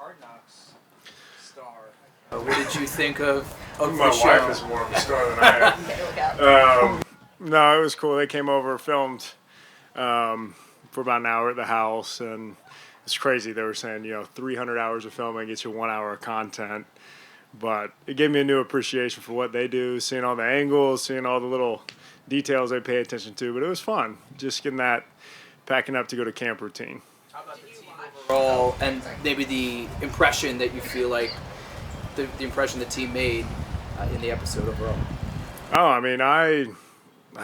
Hard Knocks star. What did you think of My the show? wife is more of a star than I am. No, it was cool. They came over, filmed for about an hour at the house, and it's crazy. They were saying, 300 hours of filming gets you 1 hour of content. But it gave me a new appreciation for what they do, seeing all the angles, seeing all the little details they pay attention to. But it was fun, just getting that packing up to go to camp routine. How about the team overall, and maybe the impression that you feel like the impression the team made in the episode overall? Oh, I mean, I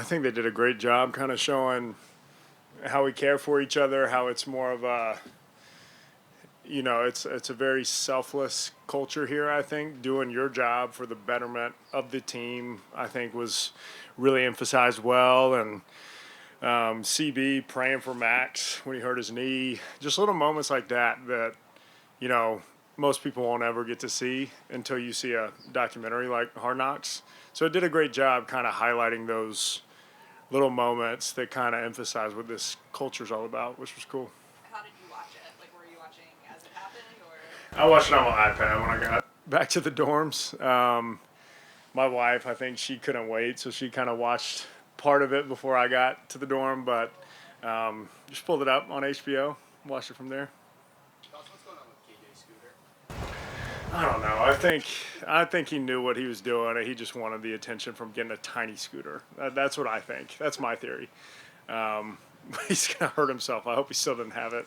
think they did a great job kind of showing how we care for each other, how it's more of a, it's a very selfless culture here, I think. Doing your job for the betterment of the team, I think, was really emphasized well. And CB praying for Max when he hurt his knee. Just little moments like that, most people won't ever get to see until you see a documentary like Hard Knocks. So it did a great job kind of highlighting those little moments that kind of emphasize what this culture is all about, which was cool. How did you watch it? Like, were you watching as it happened, or? I watched it on my iPad when I got back to the dorms. My wife, I think she couldn't wait, so she kind of watched part of it before I got to the dorm, but just pulled it up on HBO, watched it from there. What's going on with KJ Scooter? I don't know. I think he knew what he was doing. He just wanted the attention from getting a tiny scooter. That's what I think. That's my theory. He's gonna hurt himself. I hope he still didn't have it.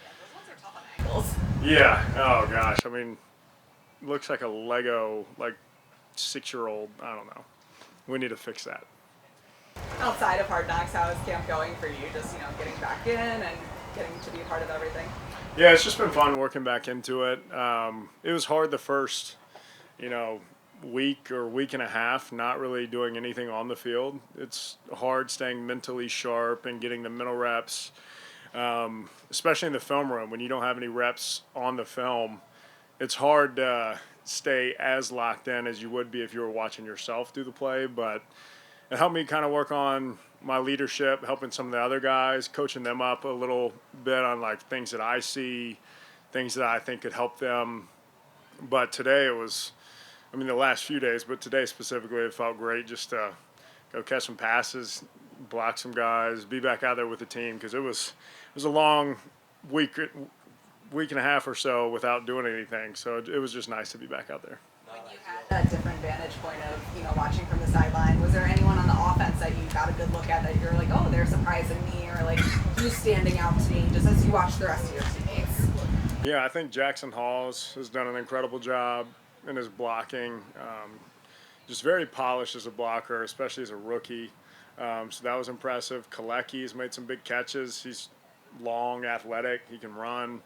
Yeah, those ones are tough on ankles. Yeah. Oh gosh. I mean, looks like a Lego 6-year-old. I don't know. We need to fix that. Outside of Hard Knocks, how is camp going for you? Just, getting back in and getting to be a part of everything? Yeah, it's just been fun working back into it. It was hard the first, week or week and a half, not really doing anything on the field. It's hard staying mentally sharp and getting the mental reps, especially in the film room when you don't have any reps on the film. It's hard to stay as locked in as you would be if you were watching yourself do the play, but it helped me kind of work on my leadership, helping some of the other guys, coaching them up a little bit on things that I see, things that I think could help them. But today the last few days, but today specifically, it felt great just to go catch some passes, block some guys, be back out there with the team, because it was a long week and a half or so without doing anything. So it was just nice to be back out there. When you had that different vantage point of, watching from the sideline, was there anyone on the offense that you got a good look at that you're like, oh, they're surprising me, or who's standing out to me, just as you watch the rest of your teammates? Yeah, I think Jackson Halls has done an incredible job in his blocking. Just very polished as a blocker, especially as a rookie. So that was impressive. Kalecki's made some big catches. He's long, athletic. He can run.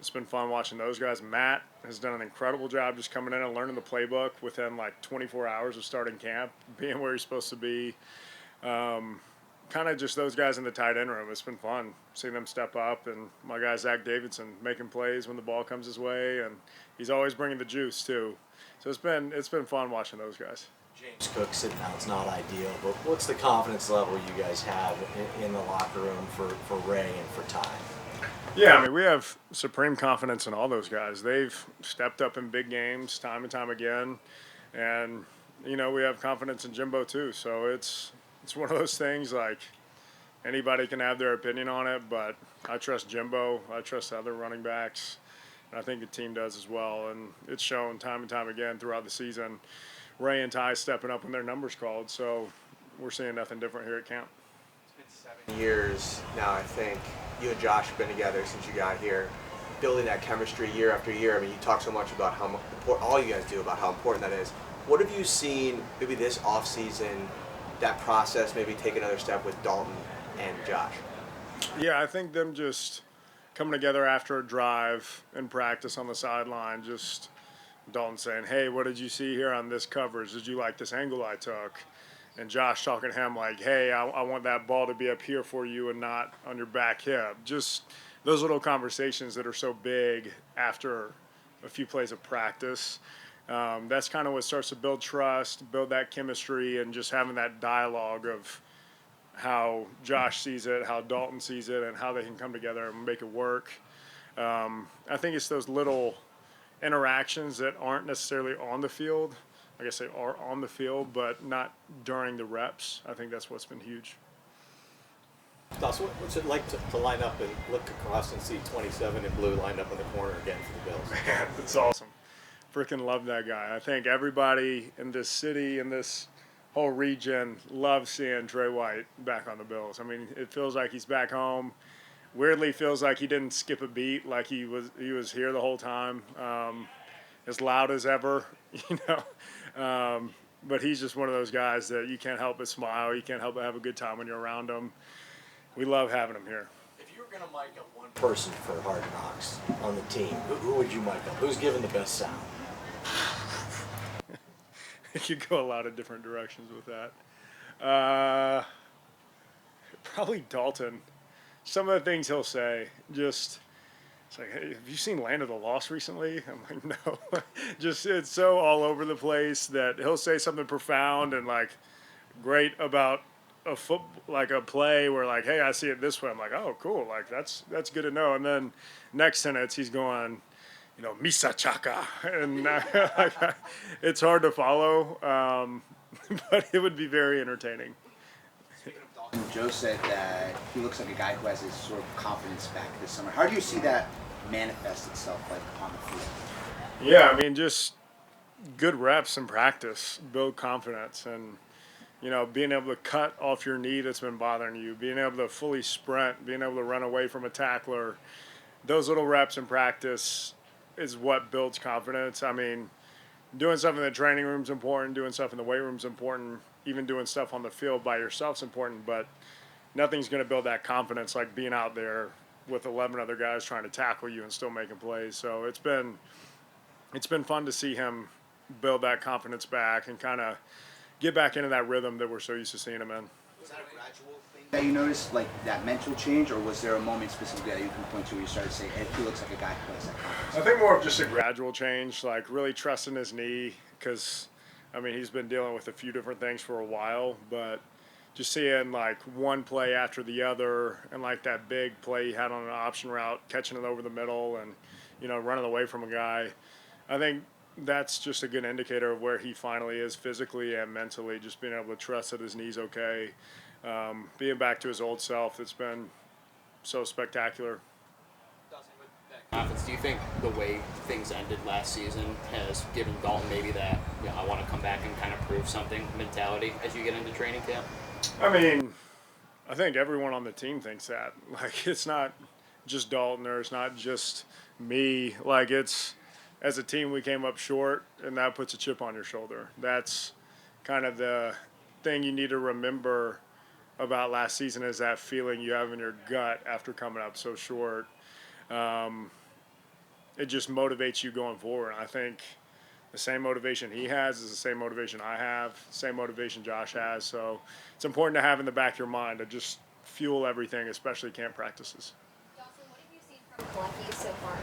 It's been fun watching those guys. Matt has done an incredible job just coming in and learning the playbook within 24 hours of starting camp, being where he's supposed to be. Kind of just those guys in the tight end room. It's been fun seeing them step up, and my guy Zach Davidson making plays when the ball comes his way, and he's always bringing the juice too. So it's been fun watching those guys. James Cook sitting out's not ideal, but what's the confidence level you guys have in the locker room for Ray and for Ty? Yeah, we have supreme confidence in all those guys. They've stepped up in big games time and time again, and we have confidence in Jimbo too. So it's one of those things anybody can have their opinion on it, but I trust Jimbo. I trust the other running backs, and I think the team does as well. And it's shown time and time again throughout the season. Ray and Ty stepping up when their numbers called, so we're seeing nothing different here at camp. It's been 7 years now, I think. You and Josh have been together since you got here, building that chemistry year after year. You talk so much about how important, all you guys do, about how important that is. What have you seen maybe this offseason, that process maybe take another step with Dalton and Josh? Yeah, I think them just coming together after a drive and practice on the sideline, just Dalton saying, hey, what did you see here on this coverage? Did you like this angle I took? And Josh talking to him hey, I want that ball to be up here for you and not on your back hip. Just those little conversations that are so big after a few plays of practice. That's kind of what starts to build trust, build that chemistry, and just having that dialogue of how Josh sees it, how Dalton sees it, and how they can come together and make it work. I think it's those little interactions that aren't necessarily on the field. I guess they are on the field, but not during the reps. I think that's what's been huge. Dawson, what's it like to line up and look across and see 27 in blue lined up in the corner again for the Bills? Man, it's awesome. Freaking love that guy. I think everybody in this city, in this whole region, loves seeing Dre White back on the Bills. I mean, it feels like he's back home. Weirdly, feels like he didn't skip a beat, like he was here the whole time, as loud as ever, you know. But he's just one of those guys that you can't help but smile. You can't help but have a good time when you're around him. We love having him here. If you were going to mic up one person for Hard Knocks on the team, who would you mic up? Who's giving the best sound? You could go a lot of different directions with that. Probably Dalton. Some of the things he'll say, just it's like, hey, have you seen Land of the Lost recently? I'm like, no. Just it's so all over the place that he'll say something profound and like great about a play where like, hey, I see it this way. I'm like, oh, cool. Like that's good to know. And then next sentence he's going, you know, Misa Chaka, and it's hard to follow, but it would be very entertaining. Joe said that he looks like a guy who has his sort of confidence back this summer. How do you see that manifest itself like on the field? Yeah, I mean, just good reps in practice build confidence, and you know, being able to cut off your knee that's been bothering you, being able to fully sprint, being able to run away from a tackler, those little reps in practice is what builds confidence. I mean, doing stuff in the training room is important, doing stuff in the weight room is important, even doing stuff on the field by yourself is important, but nothing's going to build that confidence like being out there with 11 other guys trying to tackle you and still making plays. So it's been fun to see him build that confidence back and kind of get back into that rhythm that we're so used to seeing him in. Was that a gradual thing that you noticed, like that mental change, or was there a moment specifically that you can point to where you started to say, hey, he looks like a guy who has that confidence? I think more of just a gradual change, like really trusting his knee, because, I mean, he's been dealing with a few different things for a while, but just seeing like one play after the other and like that big play he had on an option route, catching it over the middle and, you know, running away from a guy, I think that's just a good indicator of where he finally is physically and mentally, just being able to trust that his knee's okay, being back to his old self. It's been so spectacular. Confidence. Do you think the way things ended last season has given Dalton maybe that, you know, I want to come back and kind of prove something mentality as you get into training camp? I mean, I think everyone on the team thinks that. Like, it's not just Dalton or it's not just me. Like, it's, as a team, we came up short, and that puts a chip on your shoulder. That's kind of the thing you need to remember about last season, is that feeling you have in your gut after coming up so short. It just motivates you going forward. I think the same motivation he has is the same motivation I have, same motivation Josh has. So it's important to have in the back of your mind to just fuel everything, especially camp practices. Dawson, what have you seen from Kalecki so far?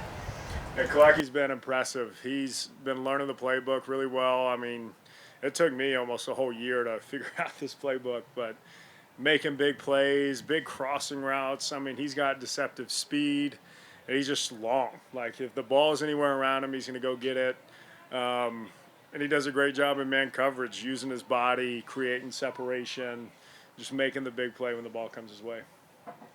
Yeah, Kalecki's been impressive. He's been learning the playbook really well. I mean, it took me almost a whole year to figure out this playbook, but making big plays, big crossing routes. I mean, he's got deceptive speed, and he's just long. Like, if the ball is anywhere around him, he's going to go get it. And he does a great job in man coverage, using his body, creating separation, just making the big play when the ball comes his way.